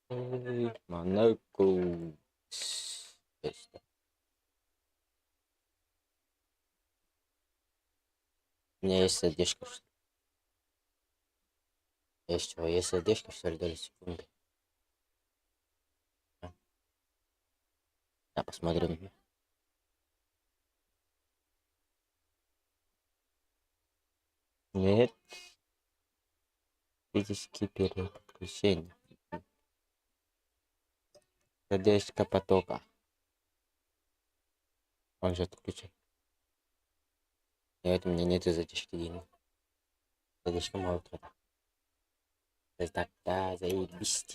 Монако. У меня есть сердечко, что ли? Есть чего? Есть сердечко, что ли, доли секунды? Да, посмотрим. Нет. Физические переподключения. Сердечко потока. Он же отключен. Нет, у меня нет задержки денег. Задержка мало трата. Да, заебись.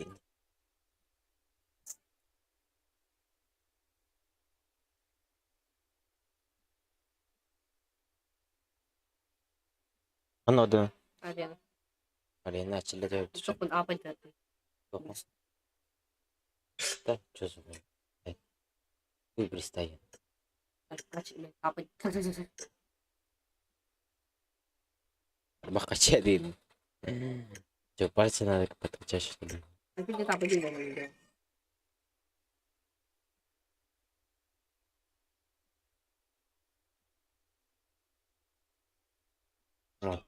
Оно да. Арена. Арена начали делать. Что под апать это? Да, что за хуй пристает. Начали апать. Махача один. Че, пальцы надо подключать, что ли? А ты не капать не делал. О.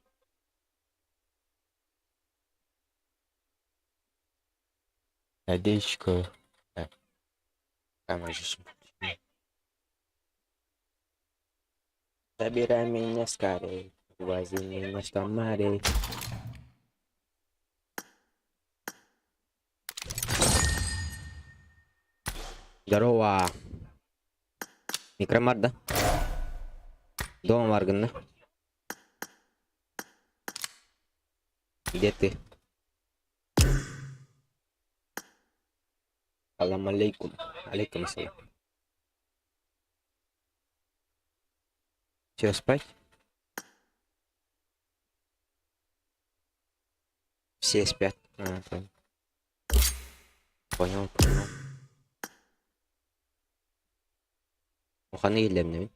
Сердечко. Так. Камера же. Забирай меня скорей. Вози меня с Тамарой. Здорово. Микромарк, да? Дома Марган, да? Где ты? Салам алейкум. Алейкум ассалам. Че, спать? Все спят. Понял. Понял. Муханы илемне.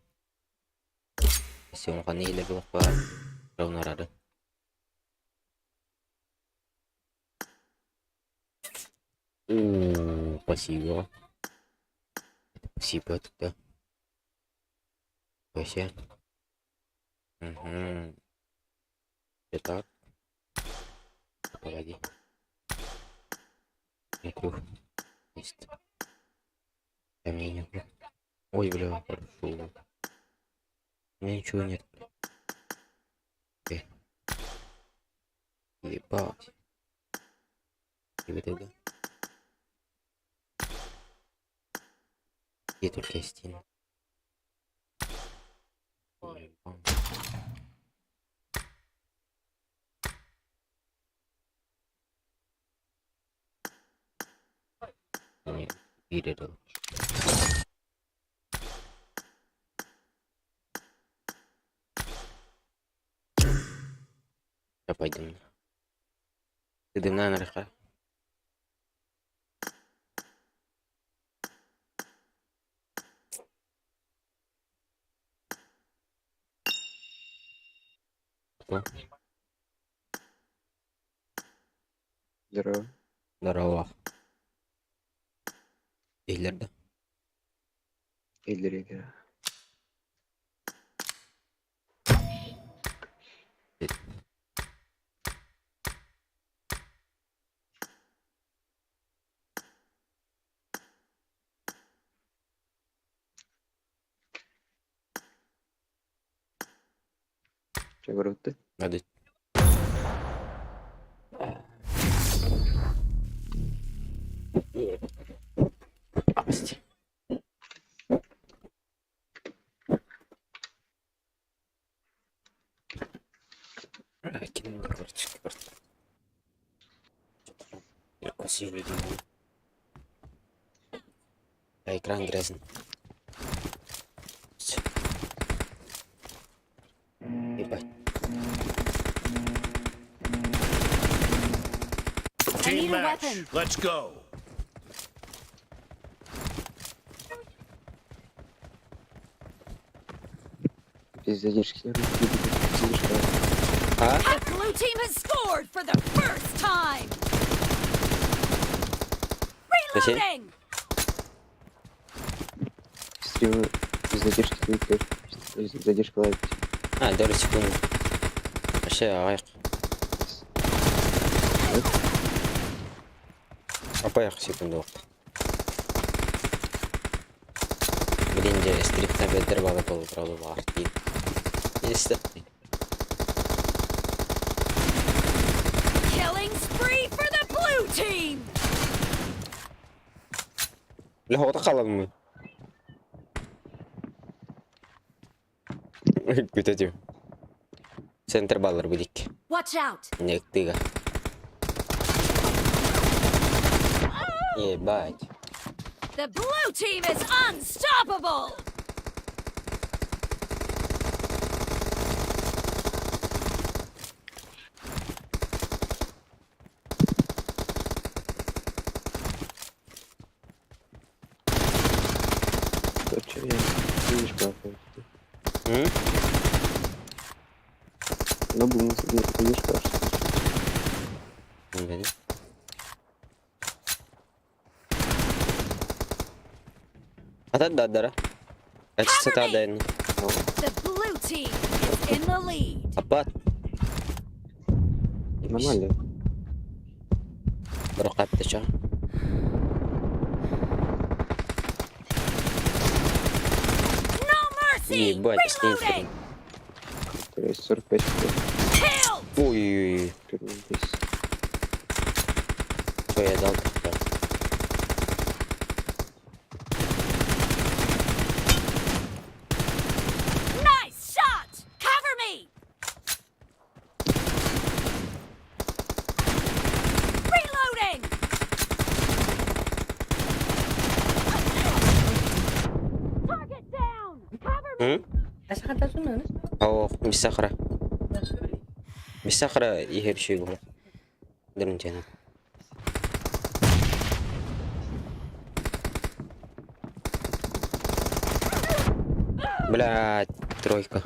Если муханы илебе по равно рада. Спасибо. Спасибо тогда. Вообще. Угу. Итак. Погоди. Смотрю. Есть. Камень. Ой, бля, хорошо. У меня ничего нет. Ебать. И тогда. Где только стены? Нет, передал. Да пойдем. Ты дымная наверха. Кто? Здорово. Здорово. Эйлер, да? Эйлер. Че, говорю, ты? Надо. Апасти. Кино, короче. Я красивый думаю. А экран грязный. Ебать. Team match. Let's go. Без задержки. А? The blue team has scored for the first time. Reloading! Стримы без задержки стоит. Задержка лайк. 4 секунд. Вообще аяқ. Апаяқ секунды уақыт. Бірінде стрикна беттер бағы толы тұралы бағыр дейін. Есті. Killing spree for the blue team! Білі хоғыда қаладың мұй. Күтетім. Центр балыр білік. Watch out! Нектіға. Ебать. The blue team is unstoppable! Точно, я видишь, правда. На бум, видишь, кажется. Білмеді. Атады даддара. Әчісі тадайын. The blue team is in the lead. Апат. Нормально. Бір қапты ча. No mercy! Ебать, Reloading! То есть 45 секунд. Kill! Ой-ой-ой. Примерно здесь. Что я дал? Nice shot! Cover me! Reloading! Target down! Cover me! Asa ka tasunod? Ау, мисақыра. Мисақыра ехер шүй бұл. Дырын жана. Блядь, тройка.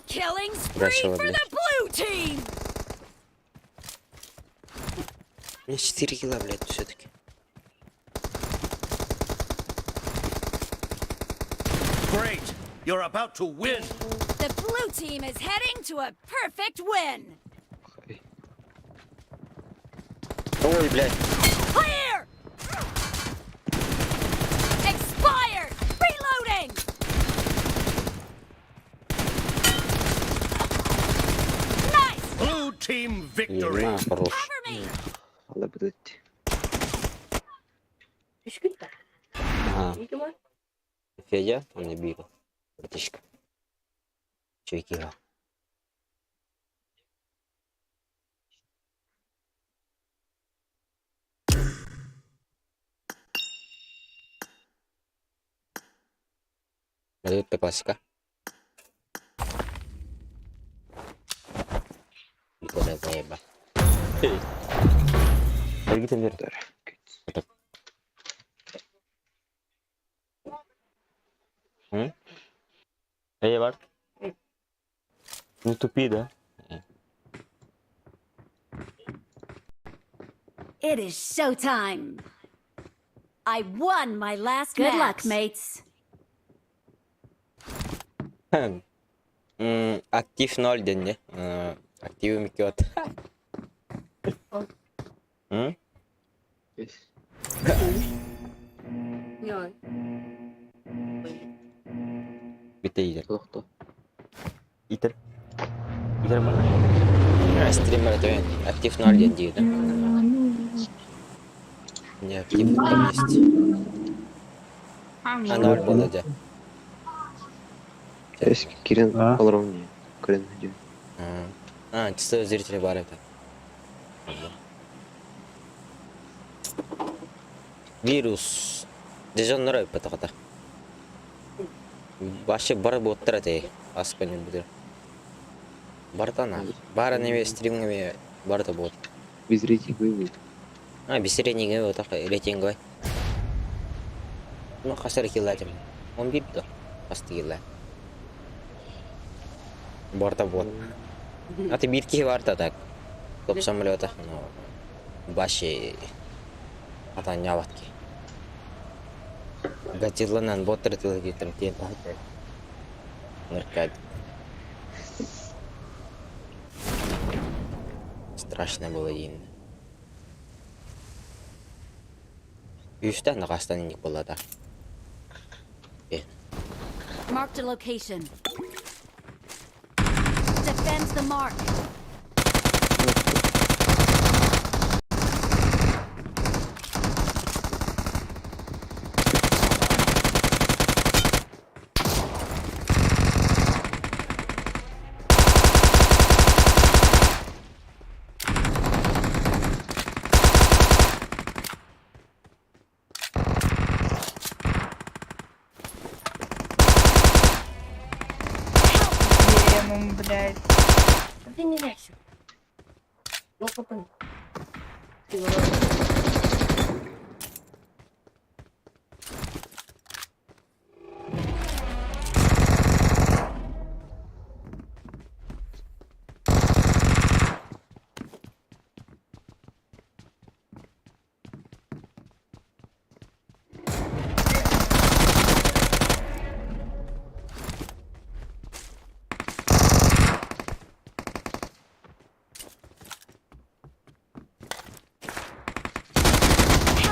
Killing spree Красиво, for блядь. the blue team! У меня 4 кило, блядь, все-таки. Great. You're about to win. The blue team is heading to a perfect win! Хай. Ой, блядь. Clear! Expired! Reloading! Nice! Blue team victory. Ема, хорош. Cover me! Надо будет. 3 gün de. Ага. İyi ki var. Федя, он не бил. Братишка. Че кило? Это классика. Куда заеба? Аргита мир. Дар. Эй, Бар. Не тупи, да? It is showtime! I won my last Good match. luck, mates. Актив 0 денде. Активім 2 от. Здесь. Yani. Bitti iyice. Кто? İtir. İtir bana. Стример это актив 0 денде, да? Не актив там есть. А 0 было, да? Здесь Кирин полровнее. Кирин идет. Чисто зрители бар это. Вирус. Дежон норой патахата. Вообще бар боттар это. Аспен будет. Бартана. Бара не стримами барта бот. Без рейтинга будет. Без рейтинга вот так рейтинговый. Ну, хасар килатим. Он бит да. Пастила. Барта бот. А ты битки варта так. Топ самолета. Ну, баши. Katanya awatki. Gajilanan botter itu lagi tertiap aja. Ngerkad. Страшно было им. Üstten nakastan indik bola da. Marked a location. Defend the mark. Блядь. Ты не лезь. Ну, попробуй.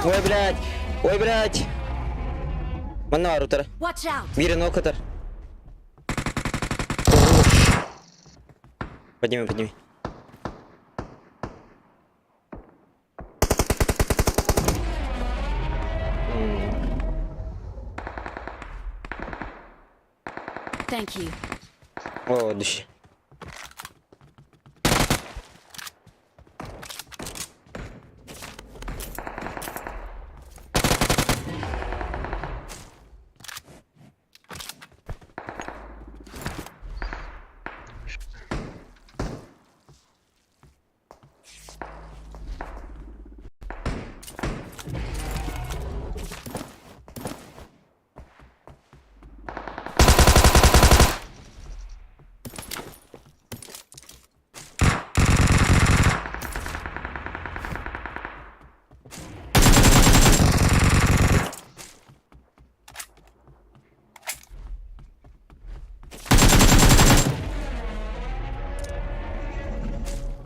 Ой, блядь! Ой, блядь! Mana var utara? Watch out. Бери о kadar. Подними, подними. Thank you. О, дыши.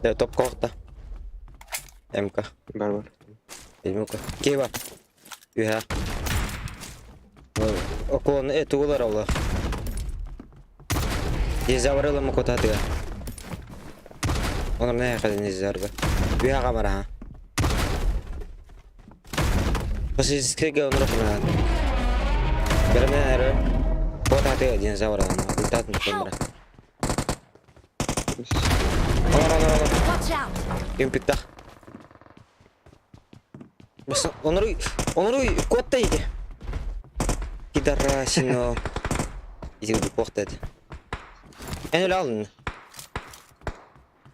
Да, топ kohta. MK. Бар. MK. Кева. Yhä. Okon etuular olla. Dizavralı mı kota diye. Onlar ne kadar nizarda. Yhä kamera ha. Pasti kega onlar kena. Karena era kota diye dizavralı. Utat mı kamera. Olur. Watch out. Impikta. Basta onları kotta yedi. Gider sino. İzin bir portet. En öyle aldın.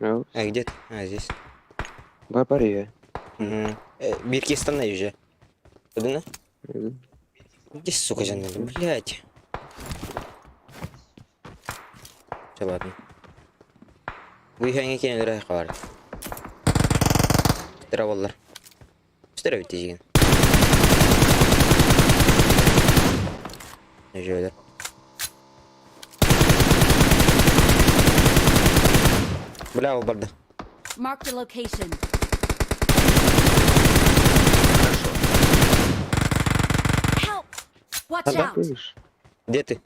Ау. А где ты? А, здесь. Бар я. Угу. Бирки останови же. Куда на? Где, сука, жанна? Блядь. Все, ладно. Выехали кең рай кабар. Траваллар. Что робить деген? Жөйлер. Бля, ол барды. Marked a location. Help. Watch Ага. out. Слышь? Где ты?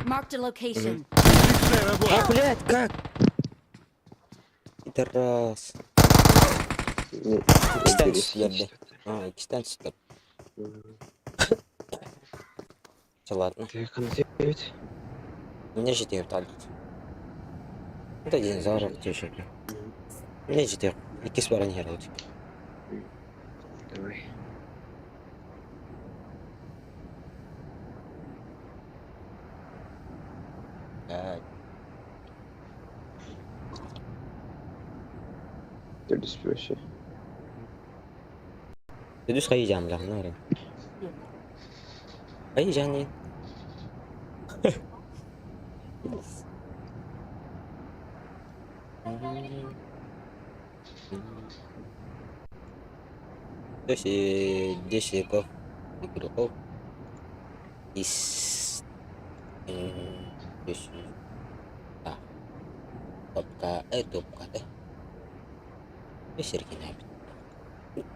Marked a location. А, блядь, как? Пидорас. İkisten sütlerdi. Ha, ikisten sütler. Ладно. Ты контент. Не жди талит. Это динозавр тешек. Не жди. İkisi var yer oldu. Давай. Ты без вообще. Düz kayacağım lan ne oraya. Kayacaksın ya. То есть 10 игроков из то есть, да, топка, да? И Сергей Набит.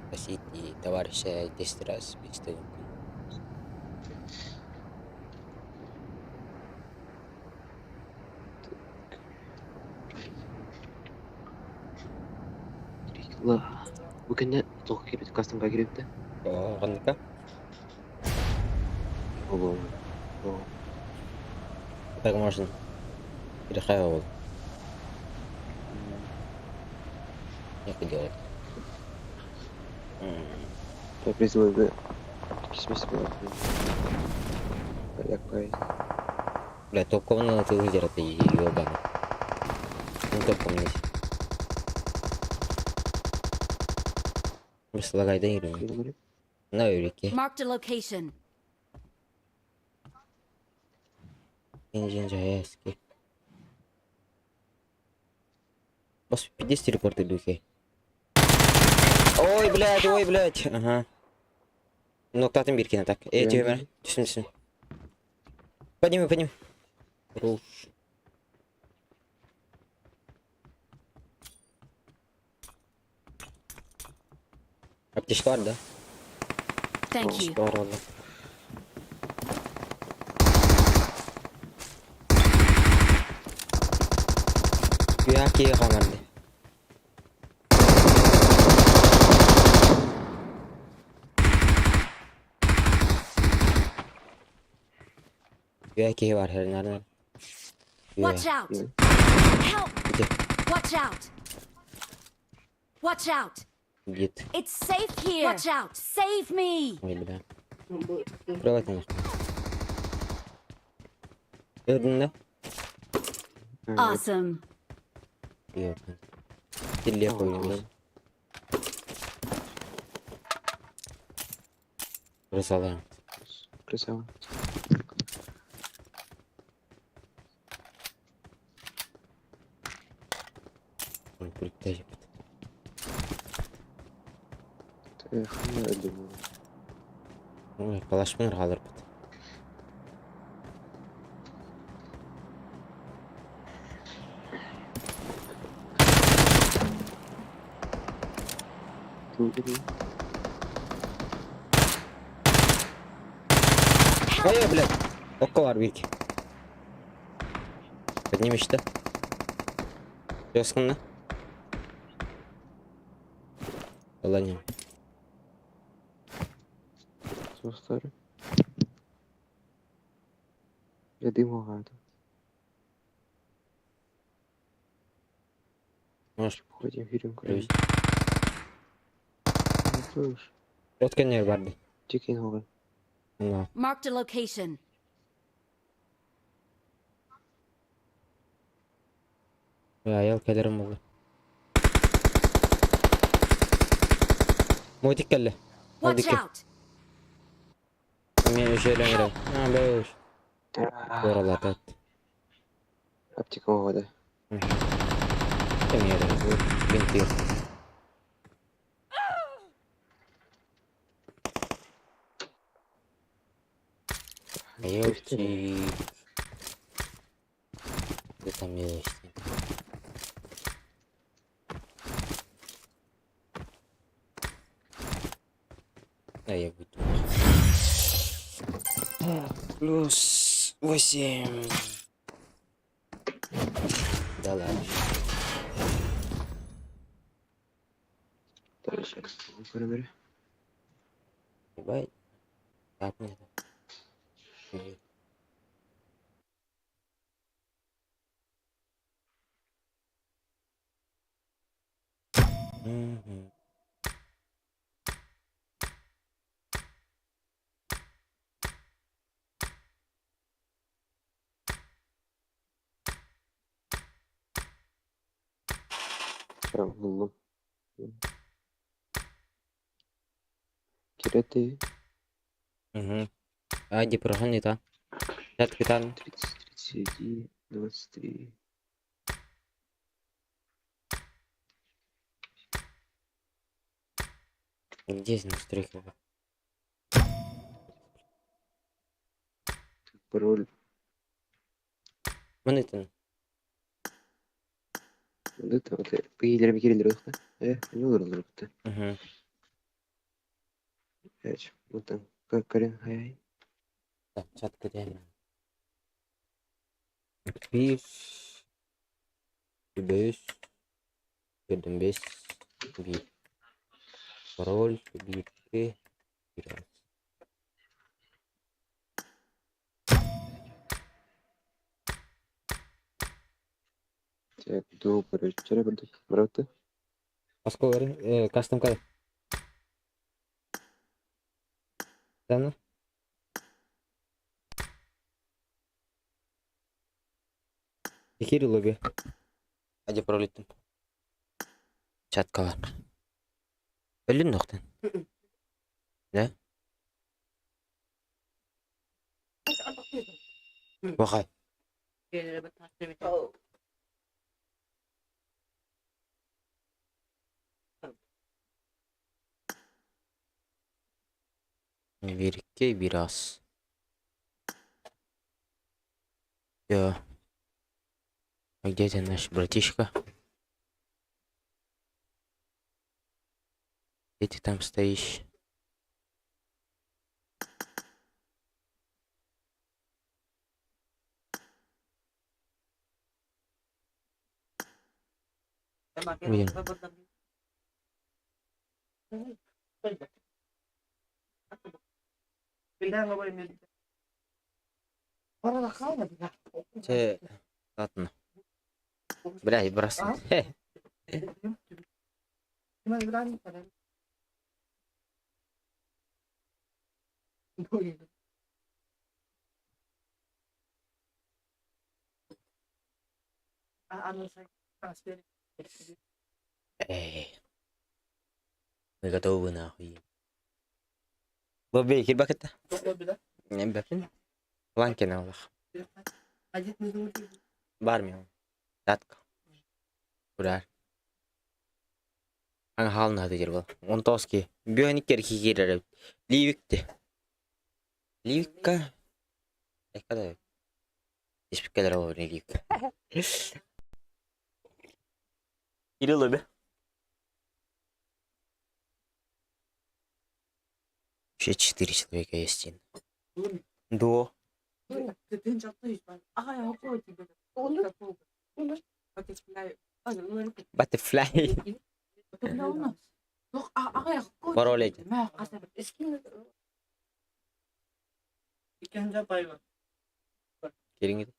Спросите товарища 10 раз, перестаю. Lah, bukannya toh kirip custom gak kirip dah? Oh, kan kah? Oh, bohong. Oh, Так можно. Перехавал. Як делать? я призываю бы кисмис было. Як пай. Бля, топкова на ты лидер, ты ёбаный. Ну топком не. Вы слагай да игру. Фильм На юрике. Marked a location. Инжин жаяски. Бос 50 репорты духи. Ой, блядь. Ага. Ноктатын биркине так. Тебе бер. Түсін. Подними. Руш. Аптечка var da. Thank you. Var valla. Güya ki kamerdi. Güya ki var her nereden. Watch out. Yeah. Help. Watch out. Watch out. Git. It's safe here. Watch out. Save me. Ой, бля. Приватно. Gördün de. Awesome. Yok. Dille koyuyoruz. Burası alalım. Красава. Ой, прикольно. Эх, я думаю. Ой, калашман қалыр бұд. Тут Ой, блядь. Okka var bir iki. Benim işte. Yaskın ne? Vallahi. старый. Я дыму гаду. Может, Походим, фильм привезти. Слышь, Rotken yer vardı. чекин hogan. Allah. Marked a location. Ya ayol kederim oldu. Motik geldi. Al Watch dikkat. out. Ben şöyle gireyim. Ha böyle. Oralar tat. Аптека hogan. Kim yerim? Binti. Ayolчик. Ты там милости. Да, я буду. Плюс 8. Да ладно. Дальше. Перебери. Давай. Так, нет. Мгм. Tamam buldum. Киреты. Угу. Айди прогони, та. Я капитан. 30, 31, 23. Где настройки? Пароль. Монетен. Это вот пейдерами кириллер да? Не olur да. Угу. Evet. Вот там. Как Карин Хай. Так, чат кірем. Bir, 5, 25, 1. Пароль, 1, 2, 1. Так, добрый вечер, брата. Басқа бәрін, кастом қай? Сәні? Екері лобби. Hadi пароль еттім. Чатқа бар. Білдің ноқтан? Ne? Бақай. Верикке biraz. Я. А где ты наш братишка? Где ты там стоишь? Блин. Те... Ладно. Блядь, бросай. Эй, мы готовы нахуй. Лобби, кирбак это? Не бәпін. Ланкен аллах. Бар мен. Датка. Бурар. Аң халын ады жер бол. 19 ке. Биониктер кекерер. Ливикте. Ливикка. Экада. Испекалер olur ne ливик. Кири лобби. Вообще 4 человека есть. До. Butterfly. Пароль эти. Кирин gitu.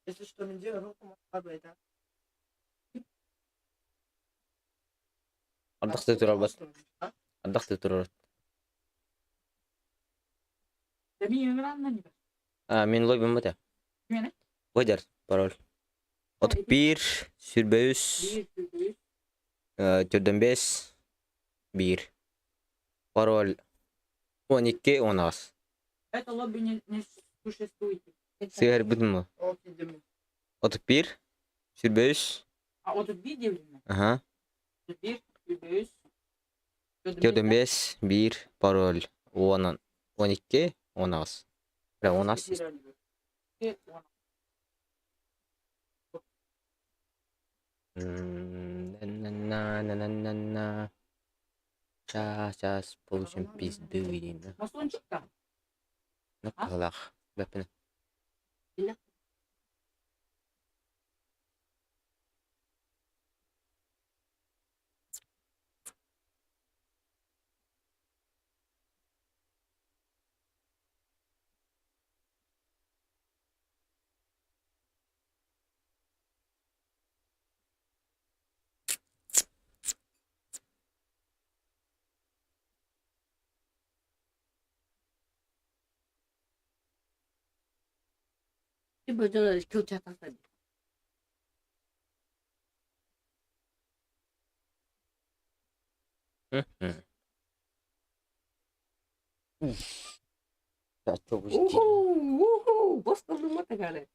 Если что, мне дело руку падает, а? Ардақтай тұрар бас. Ардақтай тұрар. Мен лоббим өте. Ойдар пароль. 31, сүрбөз, 45, 1. Пароль 12, 10. Это лобби не существует. Сыгар бүтін мұ? 31, сүрбөз. А вот тут видео? Ага. 41, 45, 1. Пароль 10, 12, 10. Бля, 10. На-на-на-на-на-на. Сейчас получим пизды. Масончик-то? Ну, калах. Бэпэн. Ты бы делаешь килчат оставить. Çok ciddi. Бос кылдың ба тагары?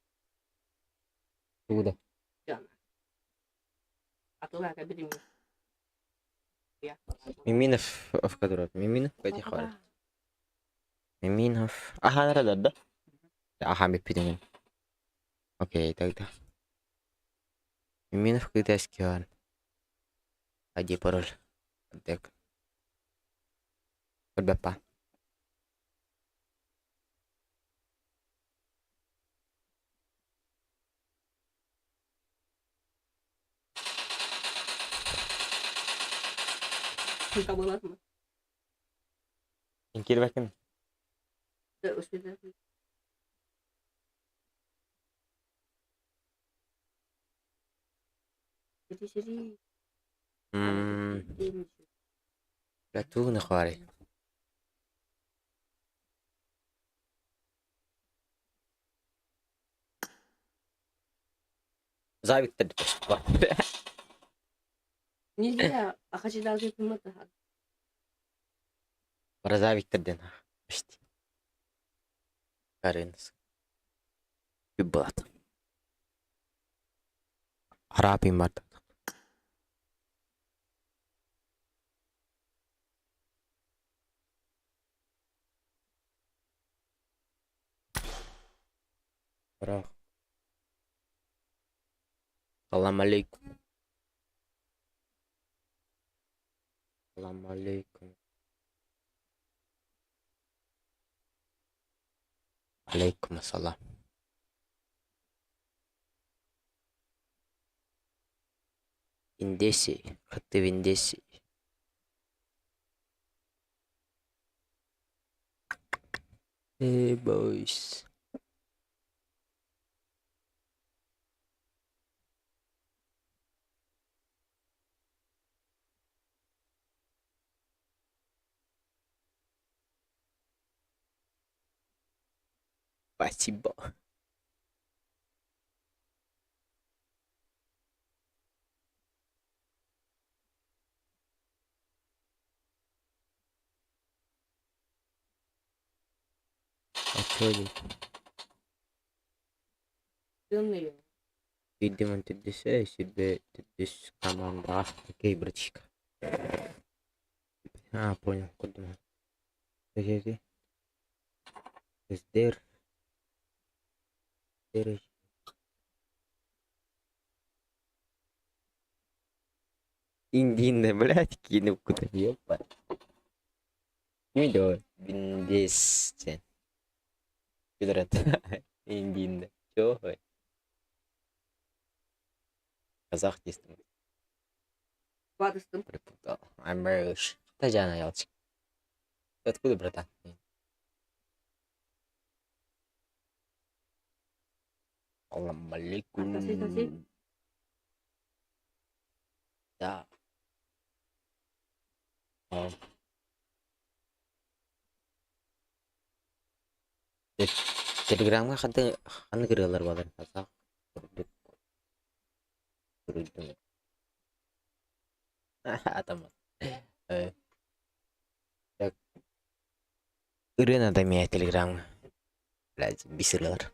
Tuğda. Жана. Атылага бирим. Я. Миминов в который? Миминов пойди хвалит. Миминов. Ага, надо, да? Ага, бипидин. Окей, тогда. Миминов когда скиан. Ади пароль. Так. Подбапа. Кылка болатмы? Кел bakayım. Да, өспөдө. Сири. Latuna хвалит. Завик dedi. Нельзя, а хочу даже кымыты. Para Завик'ten. İşte. Karınız. Bir bulat. Harapim vardı. Bırak. Salam aleyküm. Salam aleyküm. Aleyküm selam. Виндеси. Ты Виндеси. Hey boys. Спасибо. Отводит. Дымные. Видимо, ты десей себе здесь команда. Окей, братишка. А, понял, куда мы. Подожди. Сдер. Сдер. Индийная, блядь, кинул куда ёпа. Видео. Биндесен. Пидорат. Индийная. Чё? Казах действует. Бадыстым. Припутал. Амберш. Татьяна Ялчик. Ты откуда, братан? Салам алейкум. Таси. Да. А. Телеграмга қандай кіргелер бар қазақ түрік түрік атаман так Ирина Дамия телеграм блядь бисерлер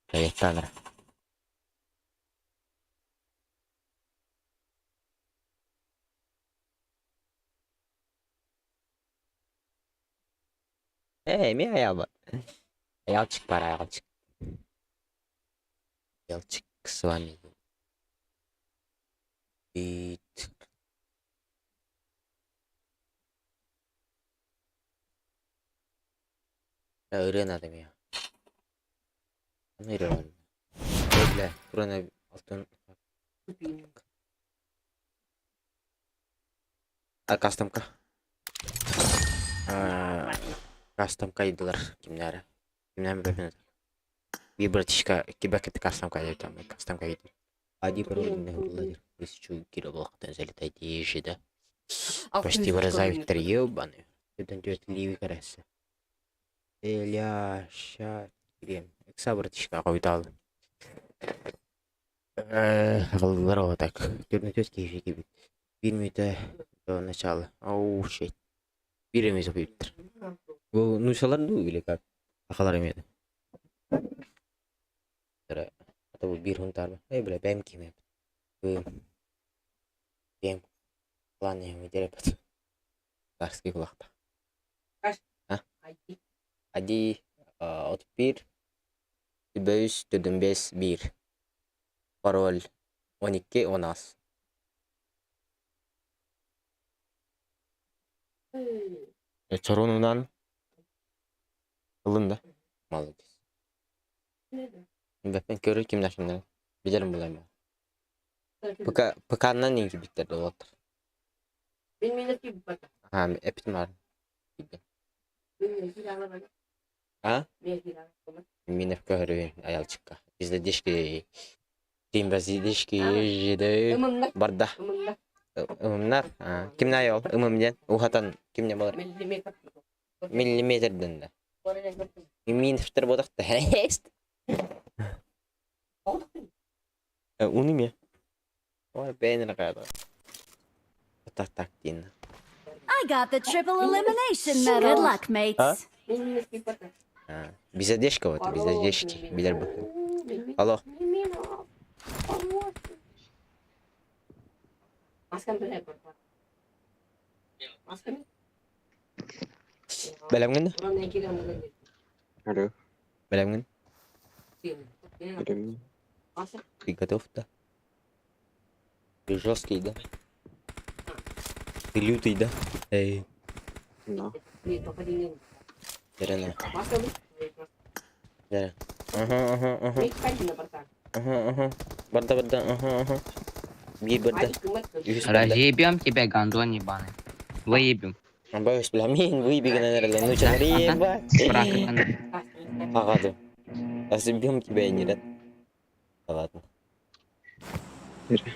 привет Танра Мия Ялчик пора Ялчик Ялчик с вами и Ирина Дамия Ирина бля Ирина алтын Купим. кастомка кастомка идылар кимдери бепинет bir братишка кибакет кастомка деп там кастомка идет ади пароль владер 1000 килоблоктан залетает ежеда почти выразают три ебаные это идет ливи карасы Эля ща крем экса братишка койдал здорово так түрне тетки ежеги бит 1 минута до начала оу shit 1 минут бит Bu nuşalar da öyle kak. Akalar emedi. Tara atau bu bir huntar mı? Ne bile benim kim hep. Bu benim lan ya bir dere pat. Karski kulakta. Haydi. Hadi 31 5 1. Parol 12 10. Çorunudan alındı. Malıyız. Ben görür kimler şimdi. Bilirim bulayım. Pıkandan ne gibi bitti de Benim eski bir bak. Ha, epit var. Benim silahla bak. Ha? Bir silah. Minef görüyor ayal çıkka. Bizde dişki Timbazi dişki jide Imımlar. barda. Imımlar. Imımlar. Kimne yol? Imım diyen. Uhatan kimne bolur? Millimetre. Millimetrden de. Oraya götür. Minefter bodak da. Hest. Oldu. Onu mu? Vay beğenir kadar. Tak din. I got the triple elimination medal. Good luck, mates. Benim eski bir bak. Bize dişki var. Bize dişki. Bilir bu. Alo. Maskem böyle yapar. Maskem. Belam ngin? Buranın en kirli amına. Alo. Belam ngin? Benim. Maskem. Ты готов-то? Ты жесткий, да? Ты лютый, да? Эй, No. Bir topa dinleyin. Дерена. Maskem. Дерена. Ага. Ne kaydın yaparsan. Ага. Барда. Ага. Bir barda. Hadi kıymet. Yüz barda. Разъебем тебя, гандон ебаный. Выебем. Боюсь, бламин, выбеги, наверное. Ну, что, реба? Ага, Разъебем тебя и не рад. Ладно. Ой.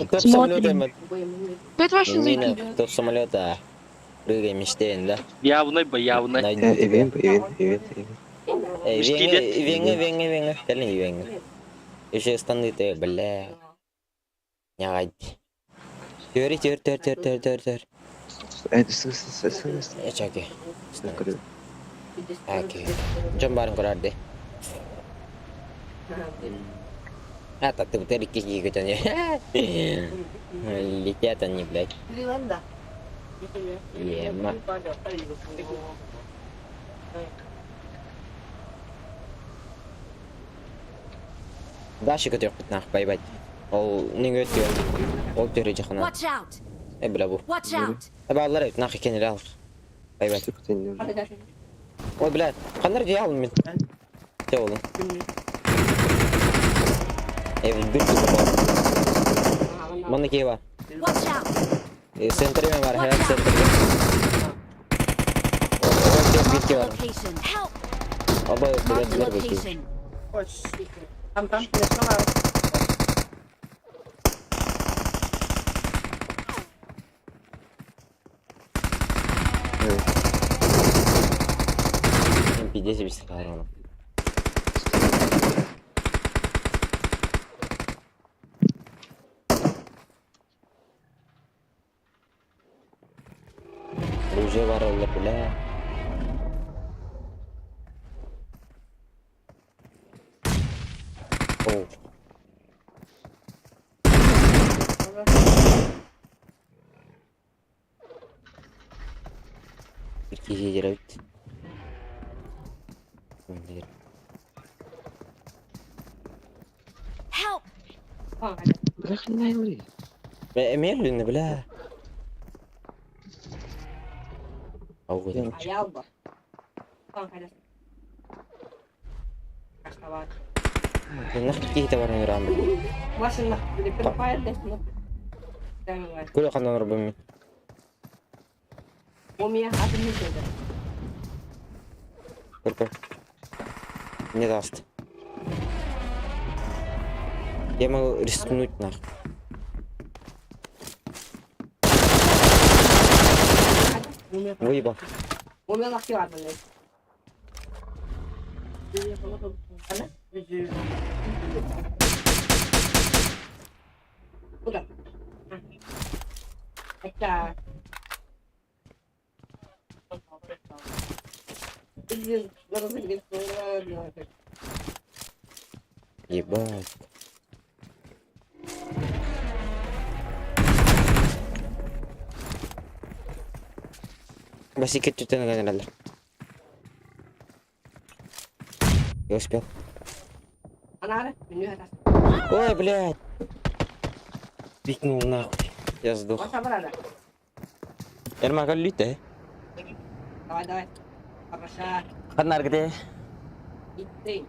Топ самолета, мать. Это вообще Мина, заебись. топ самолета. Прыгай, мечтаем, да? Явный бы, явный. Найдем тебя. Evin. Эй, Мешкилет. венга. Кәлін венга. Еще станды-то, бля. Не гайди. Төр. Чаки. Окей. Жон барын көрәрді. Так ты бутер кики көтөне. Летят они, блядь. Ливанда. Ема. Даши көтөк бітнақ, байбайт. Ол нең өтті ол төрі жақына. Watch out! Бля бұл. Watch out! Балалар бітнақ екенері алыр. Байбайт. Hadi dersin. Ой, блядь, қандар жей алым мен. Те олың. Bir türlü var. Bana ki var. Watch out! Sentrime var. Hayat sentrime. Orada bir Mark ki the var. location. Help! Aba Mark the biraz bakayım. location. Tam. Tamam. Pidesi bir sıkar onu. Уже var Allah bile. Oh. Bir kişi yere bitti. Help! Tamam hadi. Emir ne bile. Avgıdan. Ayağı bak. Tamam hadi. Kaçta var. Nak kita barang ramai. Başında bir de fire destek. Tamam var. Kulo kanan rabami. Omiya adını söyle. Только не даст. Я могу рискнуть нахуй. Omiya. Выебал. Omiya nakli var bende. Ana. Bu da. Hatta. Bizim orası bir sonra. Ебать. Басикет тут надо. Я успел. Ana ara. Menü atas. Ой, блядь. Пикнул нахуй. Я сдох. Masa berada? Эрма галит, да? Давай. Апаша. Ханар где? Itu.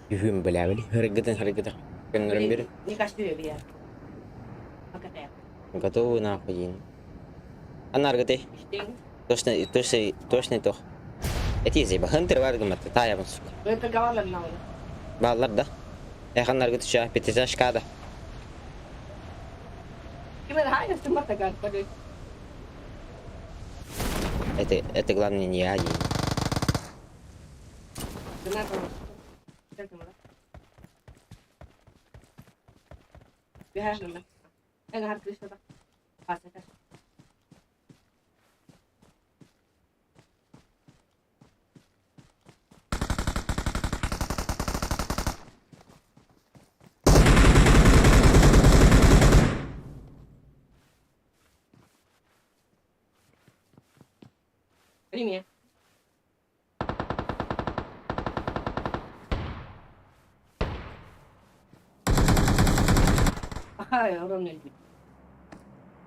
Юхим, бля, бля. Харагата. Кенрем бир. Ini kasih dia. Pakai teh. Готовы нахуй. Ханар где? Sting. Точно то. Эти зиба. Хантер варгамат. Тая бан сука. Gue kegawalan now. Баллар да? Ханар где ча? Пятизаш када. Gimana hanya cuma tegar pada. Это главное не я. Kenapa? Kita kemana? Biar dulu. Nggak harus kita. Pasnya. Ini ya. Ya orang ne?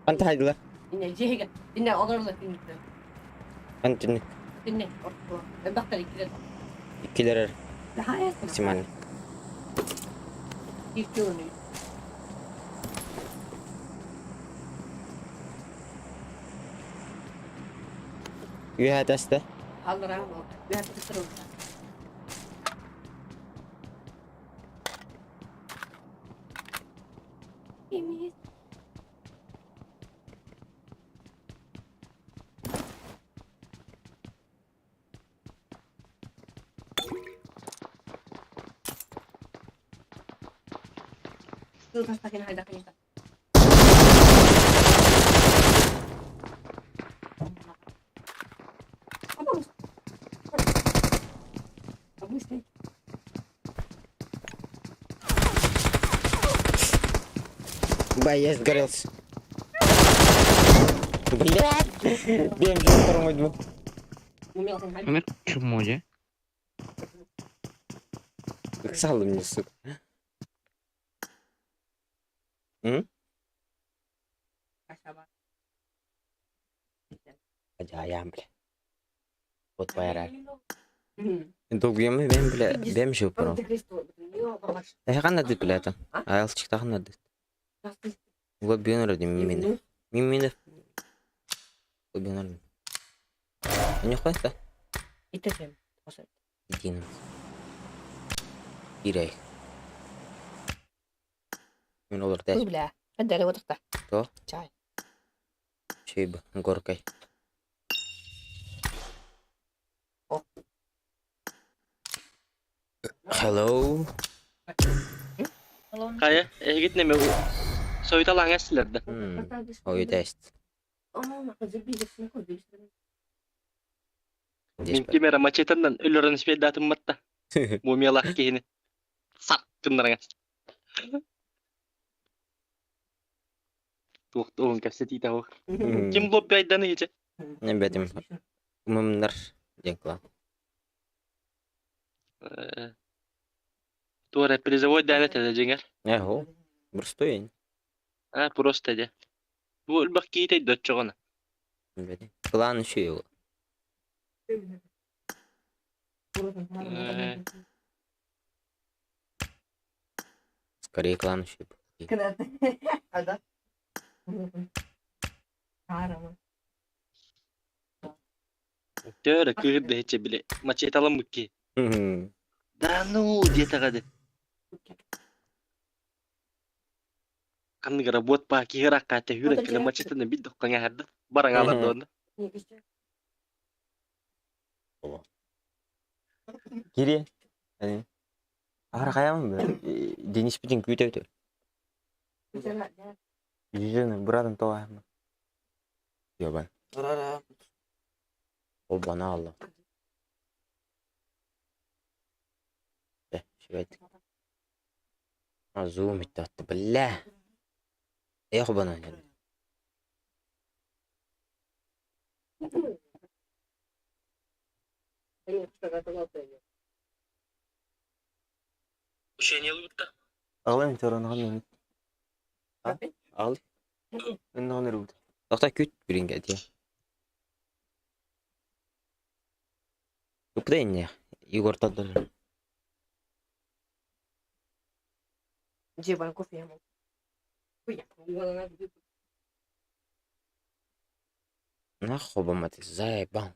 أنت هاي لا. Ini jehga. Ini orang da ini. أنت Ini orto. Bakta ikile. كيلر Daha ya. سيمان. Itu nih. يا هذا Alır ama. Biar terus. Ini. Tuh pas pakai ada kita. Bagus nih. Бай, я сгорелся. Блядь! Бем же второму иду. Умел там ходить. Умер чому же? Как сало мне, сука. Kasaba. Acayip bля. Вот твоя раль. Hmm. Долгоемый бем, бля, бем же упорол. Untuk Kristo. Yo, bagus. Я хан надо, бля, это. Айлчик так надо. Pasti. Вот бен ради мимины. Мимины. Вот бен ради. Не хватит? Itu kan. Maksud. Иди на. Ирай. Мен олар Tuh дәс. bela. Ada lewat tak? То. Чай. Чейба. Горкой. О. Hello. Kaya, gitne mi? Soyutalan esilerde. Ой, тест. Oh, aku jadi bisa aku bisa. Min kimera machetandan ölürün ispedatın matta. Mumiyalak kihini. Sak kınlarına. Tuğun kaseti tahu. Kim lobby aydanı gece? Не бәдім. Умымдар. Декла. Tuğra prizavoy danet edeceğinger. Ого. Бурстоин. Ha, prosta de. Bu ölbak kiyite dötçoğuna. Бәдім. Клан еще его. Скорее клан еще. Kenapa? Ada. Haram. Tuğra kıyır da hiç bile. Maçet alın mı ki? Danu diye takadı. Kan gara buat pa kira kate hura kala machetan bir dokkan yardı. Barang alan don. Ini bisa. Кире. Ара каямын бе? Денис битин күйтөтө. Bisa enggak ya? Жүзөнө бурадан тогаямын. Yoban. Rara. O bana Allah. Evet. Ha zoom etti attı. Billah. Yok bana yani. Ушение лута. Ağlayın tarana hanım. Al. Ben de hanım. Dokta küt birin geldi ya. Yok da ne? Igor tadı. Джебан кофе ему. Хуя. Вон она будет. Нахуй бы ты заебал.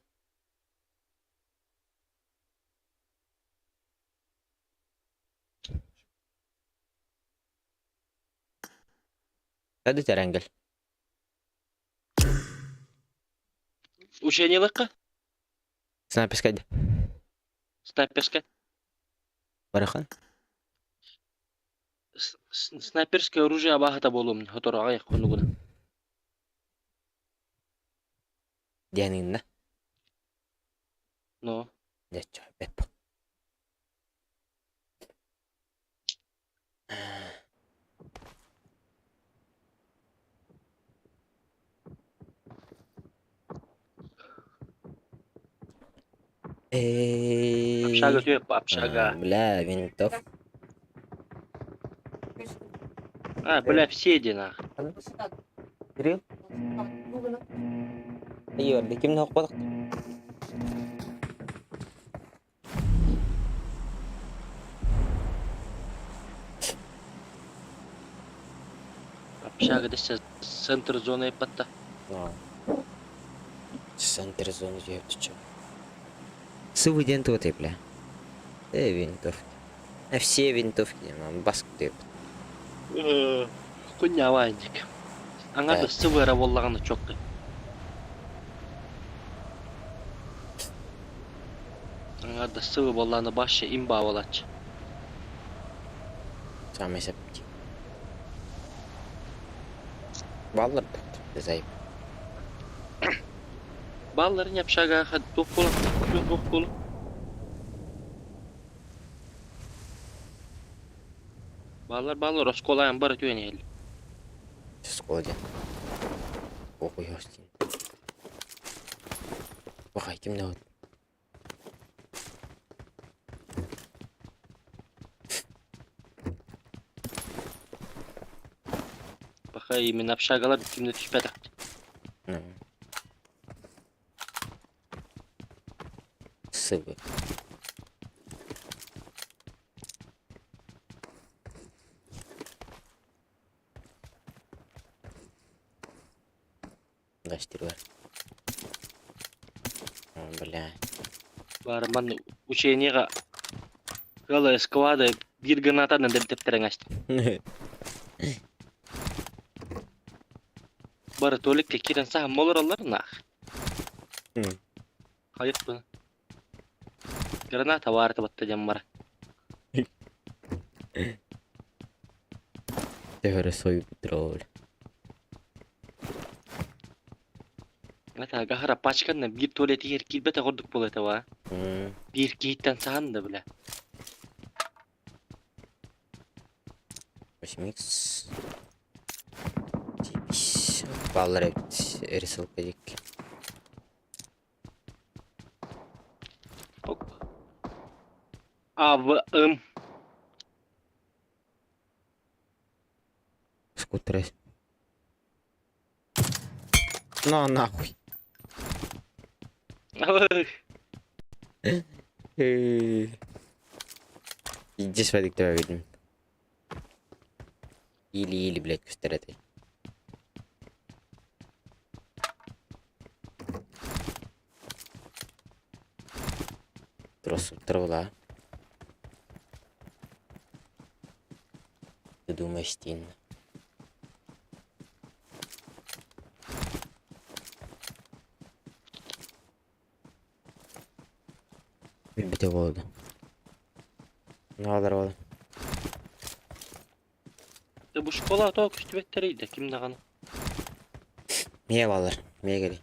Hadi terengel. Ушение лыка. Снайперская. Снайперская. Барахан. Снайперское оружие абахата болум. Хотор аяк конугуна. Дианин на. Но. Нет, чё, беп. Общага тюп, общага. Бля, винтов. Бля, все дина. Кирилл? Iya, di kim nok patak. Общага да сейчас центр зоны патта. Центр зоны ты чё? Сывы винтовки, бля. Винтовки. Все винтовки, баск деп. Кунявайник. Аңа да сывыра боллаганы чок. Аңа да сывы боллаганы башы имба болачы. Самый сапки. Баллар зайып. Балларын общага хад топ болу. Баллар осколаyan бары түйенел. Сходи. Охуй хостин. Бахай kimde o? Бахай мен общагалар кимде түшпеді. Сывы. Гастер var. Бля. Барман учениега гала сквада бир гранатаны деп тептерең ачты. Бары толикке кирен саха молор алларына. Hayır bu. Granata vardı battı camlara. Tehore soyup troll. Ata gahara paçkanla bir tuvaleti yer kilbete kurduk bu ete va. Bir giyitten sahan da bile. 8x. Баллар рисовка дик. Avım. Скутер. На нахуй. Иди сюда, кто видим. Или, блядь, кустареты. Трос тролла. Ты думаешь, Тин? Бите воду. Надо воду. Bu şokolata o küstübetleriydi. Kim dağını? Niye bağlar? Meye geli.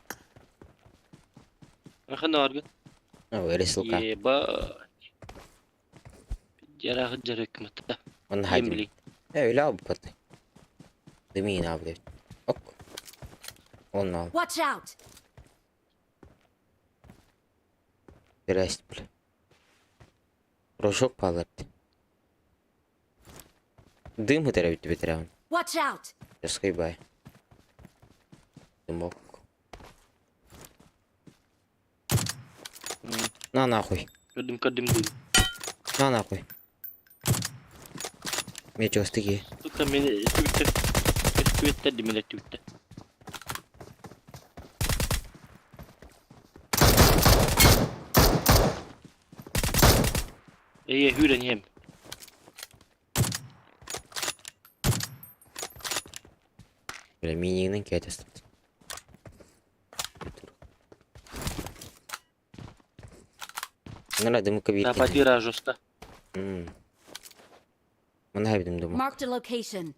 Akan organ. O resul kan. Ye ba. Jarah jarah hükümette. Onu Yem haydi. bileyim. Öyle abi patı. Demeyin abi de. Ok. Onu al. Watch out! Biraz bile. Roşok palardı. Дым это робить ветеран. Watch out! Раскайбай. Дымок. На нахуй. Kadim değil. На нахуй. Мечо стыки. Suka meni Twitter di mana Twitter. Hüren hem. Böyle mininin kıyatası. Mana dımı kabir. Apa tira josta. Mana habim dımı. Marked a location.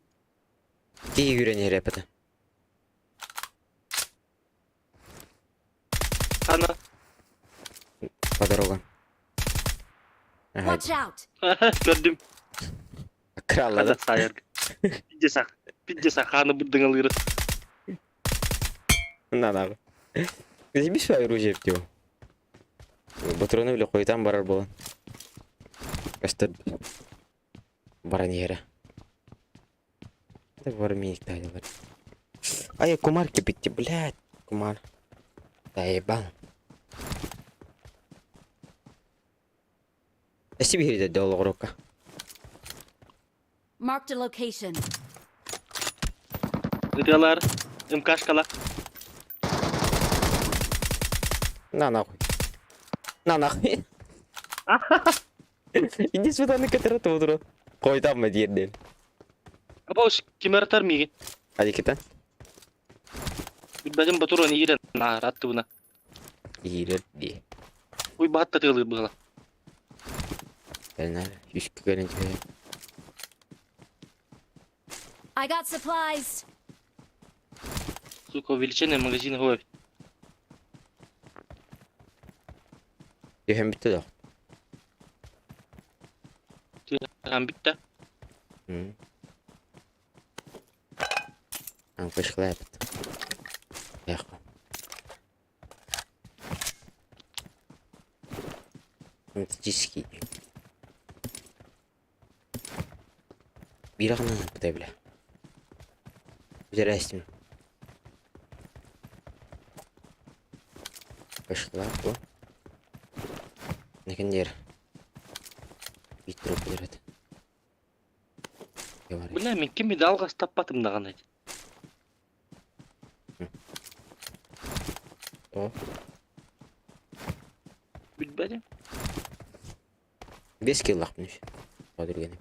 Ki yüreni repete. Ana. По дорогам. Ага. Watch out! Gördüm. Kralla Ada da. sayar. Pijasa хана буддың алыры. На нахуй. Здесь без свое оружие в него. Патроны бля хуйтан барар болан. Кастет. Бараньера. Это в армии тайлер. А я кумар кипите, блядь. Кумар. Да ебал. Я себе говорит, дал урока. Marked a location. Rıdalar. Kaşkala. На нахуй. На нахуй. Иди сюда на который утро. Кой там медиен. Apa us kimar tar migi. Hadi kita. Bajam baturan iran na ratuna. Iyiler diye. Uy bahatta tığlı bıgla. Gelin abi. 100 görünce. I got supplies. Сука, увеличение магазина хой. Hem bitti de. Там bitti. Пошла я. Ехал. Фантастический. Bir ағынан бұдай біля. Здрасте. Пошла по. Наконец. Бит труп береді. Бля, мен кем еді алғаш таппатым да ғана. О. Bitmedi. 5 kill laqmış. Qadırganım.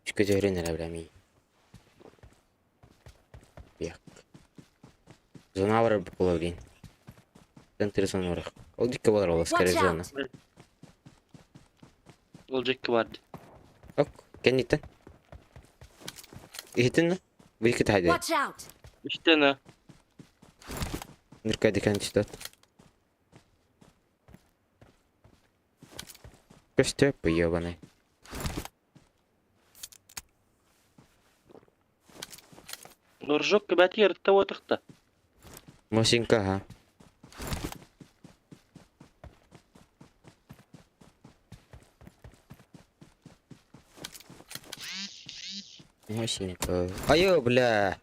Üçkə cəhrən elə biləmi. Biyaq. Zona var bu половин. Центр зона var. O dikkat var ola skare Watch zona. out. Olacak ki vardı. Ok, kenditen. İhtin mi? Bu iki tane. Watch out! İşte ne? Ныркай декан читат. Костя поёбаный. Ржок кабати того тахта. Мосинка, ага. Мосинка. Айо, бля.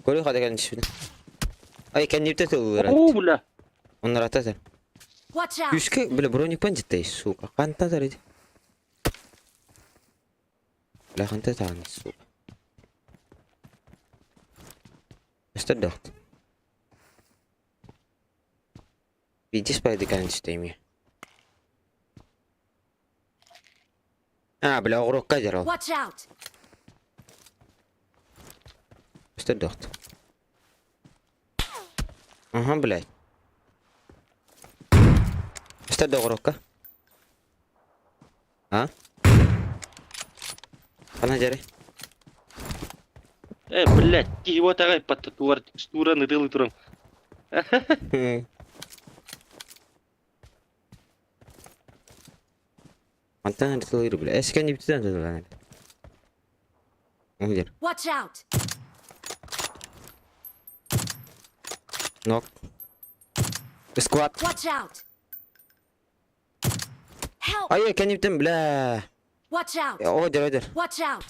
Коли хада кан читат. Ай, кәннепті тылырат. О, бля. Он рататыр. Watch out! Юшке, бля, броник пандиттай, сука. Қантатыр еді. Бля, қантатыр, сука. Остадоқты. Иди спайды кәнчітейме. А, бля, оғырыққа дер ол. Watch out! Остадоқты. Ага, блядь. Остады оғырыққа. А? Қана жарай. Блядь, его tagay patta turan ıdılı turan. Антан рисовал бля. Эскен не битен жазылган. Оңдер. Watch out! Нок. Сквад. Watch out! Help! Ай, экен не битен бля. Watch out! Одер. Watch out!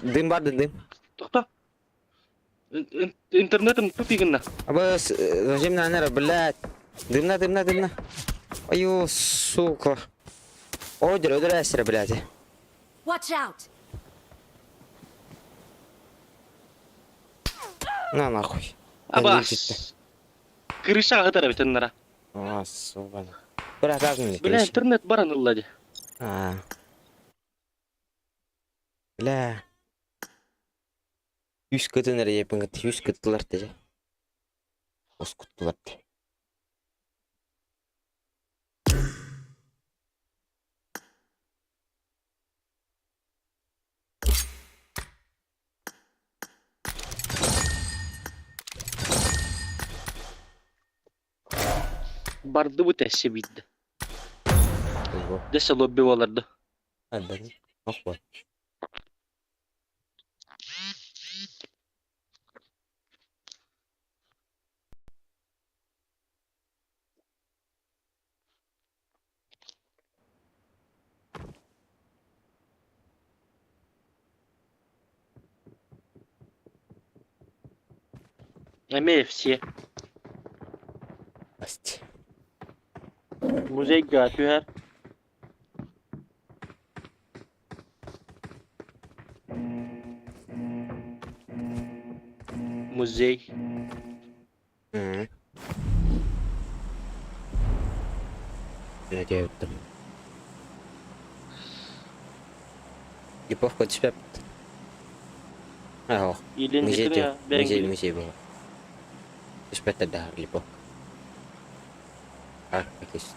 Дым барды, дым. To'xta. Internetim tupigina. Аба зачем на нера, блядь. Дымна. Аю, сука. Одер, эсера, блядь. Watch out! На нахуй. Aba. Крыша гыдара битеннара. А, сука. Бля, казмын. Бля, интернет баран ыллади. А. Бля. 100 кытыныр епин кыт, 100 кыттылар теже. Ос кыттылар те. Барды bu тәші бейді. Десе лобби боларды. Hadi. Ох var. Әме все. Asti. Muzey gatüher. Muzey. Hı. Ne diyordum? Липовка тебя. А, Илен музей, дикін я. музей был. Спать тогда липовка. А, как есть.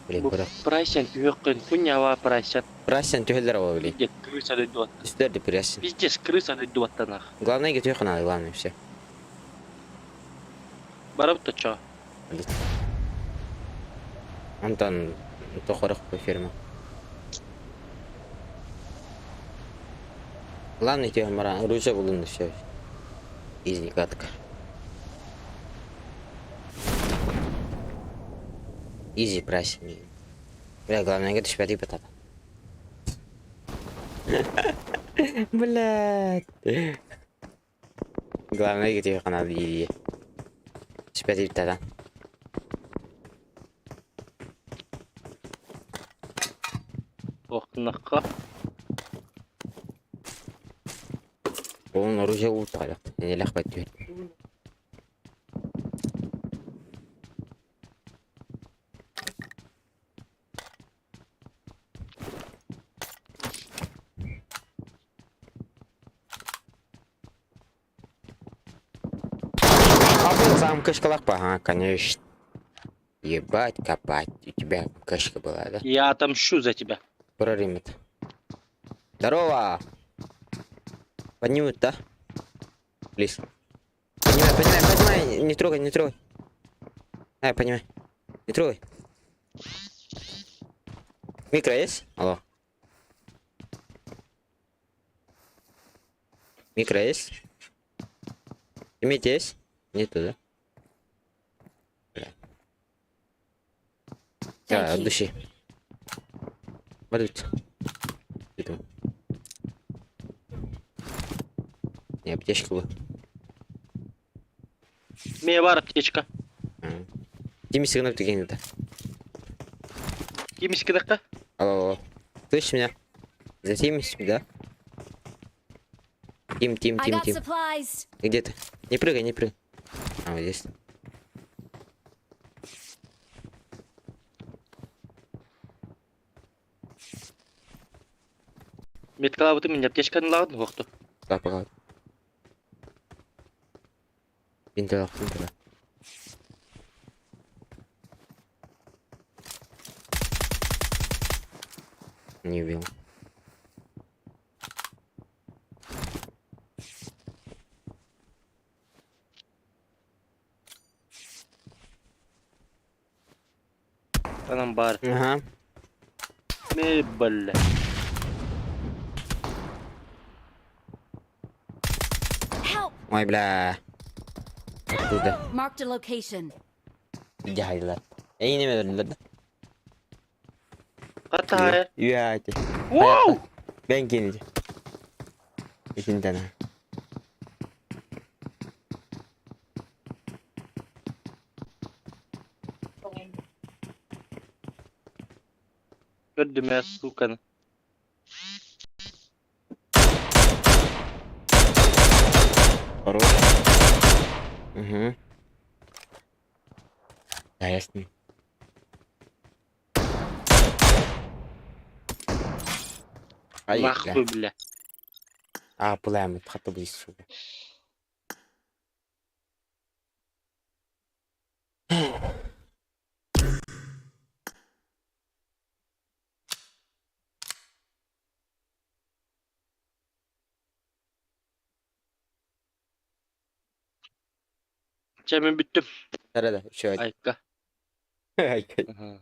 Блин, бұрақ. Прайсен түйіққын. Күннява прайсен. Прасен тюхелдер ол, блин. Пиздец, крыса дойдуат. Үстер депрессия. Пиздец, крыса дойдуаттан ақ. Главное, get надо, главное, все. Барып та чо. Антон, то хорох по фирме. Главное, тебе мара, оружие булынды, все. Изи катка. Изи прасен. Бля, главное, get шпяти потап. Блядь. Главное, get надо иди. Шпяти потап. Оқтынаққа. Он оружие улталak. Ne lak diyor. А был сам кашкалак, ага, конечно. Ебать, копать. У тебя кашка была, да? Я отомщу за тебя. Проримет. Здорово! Поднимут, да? Плиз. Поднимай. Не трогай. Ай, поднимай. Не трогай. Микро есть? Алло. Микро есть? Иметь есть? Нету, да? Бля. Да, от души. Подуть. Иду. Не, аптечка была. Мeye бар аптечка. Тими сигнал ты генета. Кимишки даққа? Алло. Слышишь меня? Затимись, да? Тим. I got supplies! Где ты? Не прыгай. А, вот здесь. Меткала бұты мен аптечканы лағын қоқты. Пока. Пинтера. Не убил. Anam bar. Aha. Ne balle. Help! Vay bla. Burada. Marked a location. Cahiller. Yine mi öldürdüler? Hatta hayır. Ya hadi. Wow! Ben geleceğim. İkinci tane. Gördüm ya Sulkan'ı. Хорош. Угу. Да, я с ним. Ай, бля. Нахуй, бля. А, пылаем, хата бы сука. Çemin bittim. Nerede? Şu an. Ayka. Ay, Aha.